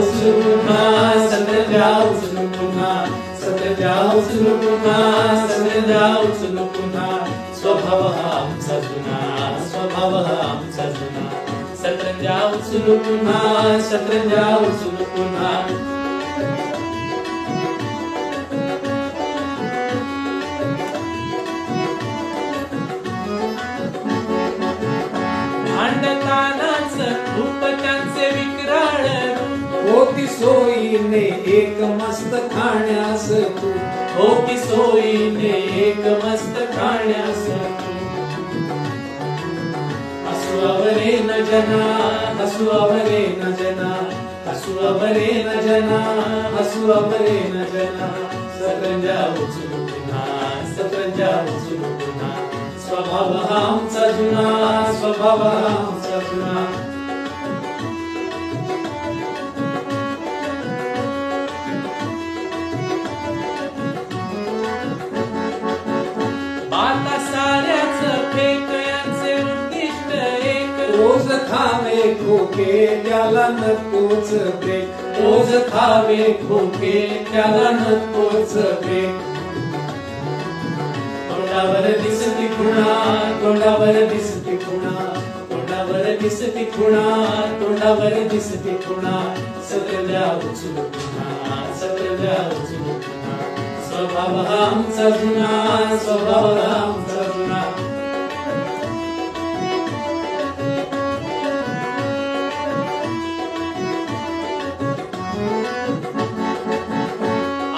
उचलू पुन्हा सतरंजा उचलू पुन्हा सतरंजा उचलू पुन्हा सतरंजा उचलू पुन्हा स्वभाव हा आमचा जुना स्वभाव हा आमचा जुना सतरंजा उचलू पुन्हा सतरंजा उचलू पुन्हा रूप त्यांचे विक्राळ होती सोयीने एक मस्त खाण्यास तू होती सोयीने एक मस्त खाण्यास हसू अवरे न जना हसू अवरे न जना हसू अवरे न जना हसू अवरे न जना सतरंजा उचलू पुन्हा सतरंजा उचलू पुन्हा स्वभाव हा आमचा जुना स्वभाव हा आमचा जुना बाता साऱ्याच फेकयांचे उद्दिष्ट एक रोज खावे खोके त्याला नकोच ब्रेक रोज खावे खोके त्याला नकोच ब्रेक तोंडावर दिसती खुणा तोंडावर दिसती खुणा तोंडावर दिसती खुणा तोंडावर दिसती खुणा सतरंजा उचलू पुन्हा सतरंजा उचलू पुन्हा स्वभाव हा आमचा जुना स्वभाव हा आमचा जुना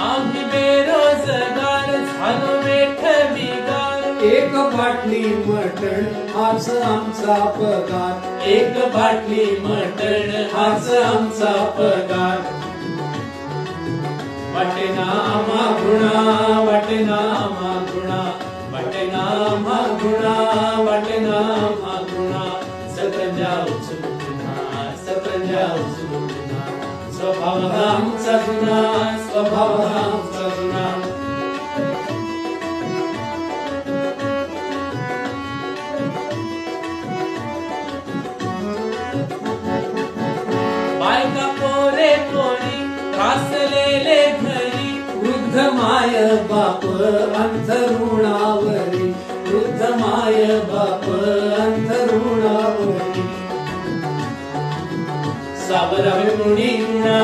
आम्ही बेरोजगार झालो वेठ बिगार एक बाटली मटण हाच आमचा पगार एक बाटली मटण हाच आमचा पगार वाटेना आम्हा घृणा वाटेना आम्हा घृणा वाटेना आम्हा घृणा वाटेना आम्हा घृणा सतरंजा उचलू पुन्हा सतरंजा उचलू पुन्हा स्वभाव हा आमचा जुना स्वभाव हा आमचा जुना बायका पोरे पोरी त्रासलेले घरी वृद्ध माय बाप अंथरुणावरी वृद्ध माय बाप अंथरुणावरी सावरावे कुणी कुणा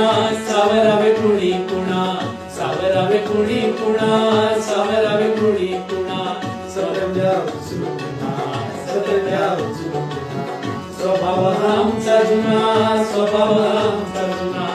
सावरावे कुणी कुणा सावरावे कुणी कुणा सावरावे कुणी कुणा सतरंजा उचलू पुन्हा सतरंजा उचलू पुन्हा स्वभाव हा आमचा जुना स्वभाव हा आमचा जुना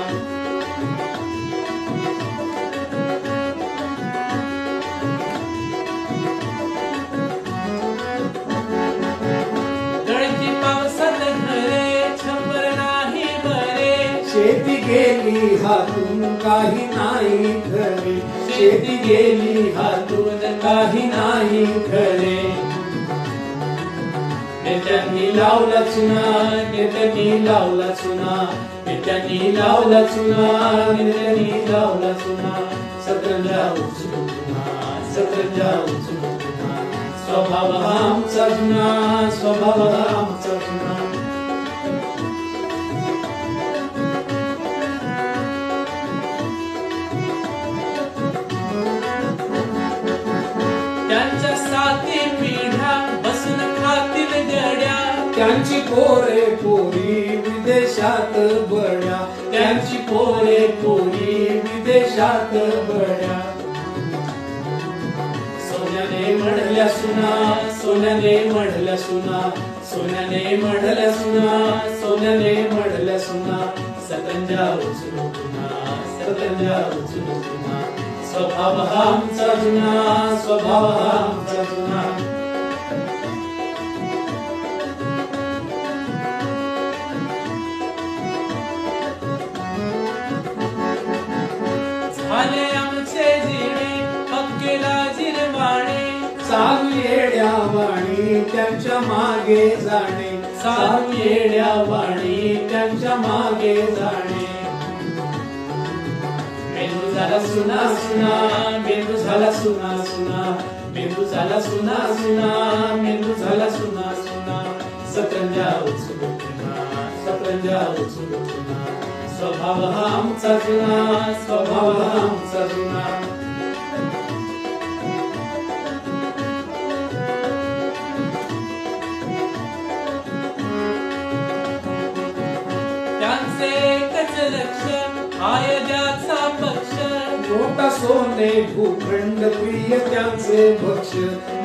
शेती गेली हातून काही नाही खरे शेती गेली हातून काही नाही खरे नेत्यांनी लावला चुना नेत्यांनी लावला चुना नेत्यांनी लावला चुना नेत्यांनी लावला चुना सतरंजा उचलू पुन्हा सतरंजा उचलू पुन्हा स्वभाव हा आमचा जुना स्वभाव हा आमचा जुना त्यांच्या साती पिढ्या बसून खातील गड्या त्यांची पोरे पोरी विदेशात बड्या त्यांची पोरे पोरी विदेशात बड्या सोन्याने मढल्या सुना सोन्याने मढल्या सुना सोन्याने मढल्या सुना सोन्याने मढल्या सुना सतरंजा उचलू पुन्हा सतरंजा उचलू पुन्हा स्वभाव हा आमचा जुना स्वभाव हा आमचा जुना झाले आमचे जिणे पक्केला जिरवाणे चालू येड्या वाणी त्यांच्या मागे जाणे चालू येड्या वाणी त्यांच्या मागे जाणे मेंदू झाला सुना सुना मेंदू झाला सुना सुना मेंदू झाला सुना सुना मेंदू झाला सुना सुना सतरंजा उचलू पुन्हा सतरंजा उचलू पुन्हा स्वभाव हा आमचा जुना, स्वभाव हा आमचा जुना. त्यांचे एकच लक्ष अयोध्याचा पक्ष. मोठा सोने भूखंड प्रिय त्यांचे भक्ष,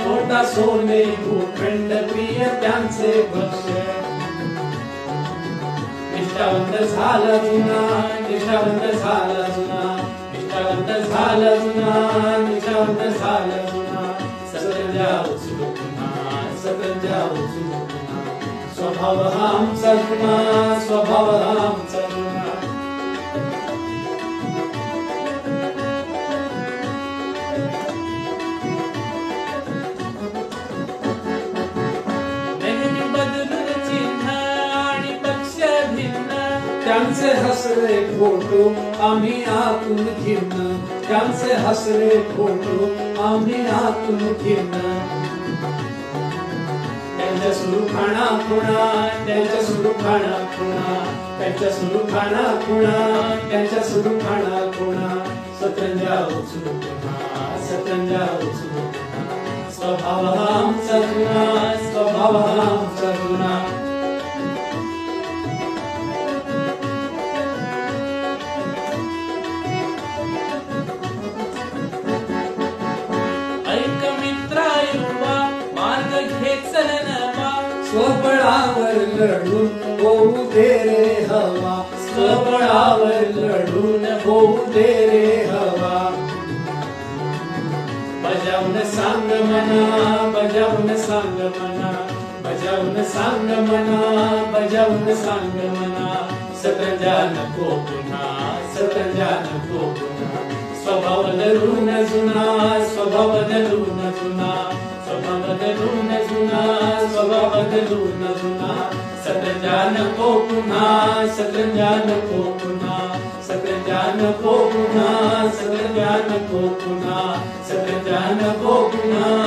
मोठा सोने भूखंड प्रिय त्यांचे भक्ष. निष्ठावंत झाला जुना, निष्ठावंत झाला जुना, निष्ठावंत झाला जुना, निष्ठावंत झाला जुना. सतरंजा उचलू पुन्हा, सतरंजा उचलू पुन्हा. स्वभाव हा आमचा जुना, स्वभाव हा आमचा जुना. नेहमी बदलून चिन्ह आणि पक्ष भिन्न. त्यांचे हसरे फोटो आम्ही आतून खिन्न, त्यांचे हसरे फोटो आम्ही आतून खिन्न. त्यांच्या सुरू खाणा खुणा, त्यांच्या सुरू खाणा खुणा, त्यांच्या सुरू खाणा खुणा, त्यांच्या सुरू खाणा खुणा. सतरंजा उचलू पुन्हा, सतरंजा उचलू पुन्हा. स्वभाव हा आमचा जुना, स्वभाव हा आमचा जुना. ऐक मित्रा युवा, मार्ग घे चल नवा. स्वबळावर लढून होऊ दे रे हवा, स्वबळावर लढून होऊ दे रे हवा. बजावून सांग मना, बजावून सांग मना, बजावून सांग मना, बजावून सांग मना. सतरंजा नको पुन्हा, सतरंजा नको पुन्हा. स्वभाव धरून जुना, स्वभाव धरून जुना, स्वभाव धरून जुना, स्वभाव धरून जुना. सतरंजा नको पुन्हा, सतरंजा नको पुन्हा, सतरंजा नको पुन्हा, सतरंजा नको पुन्हा, सतरंजा नको पुन्हा,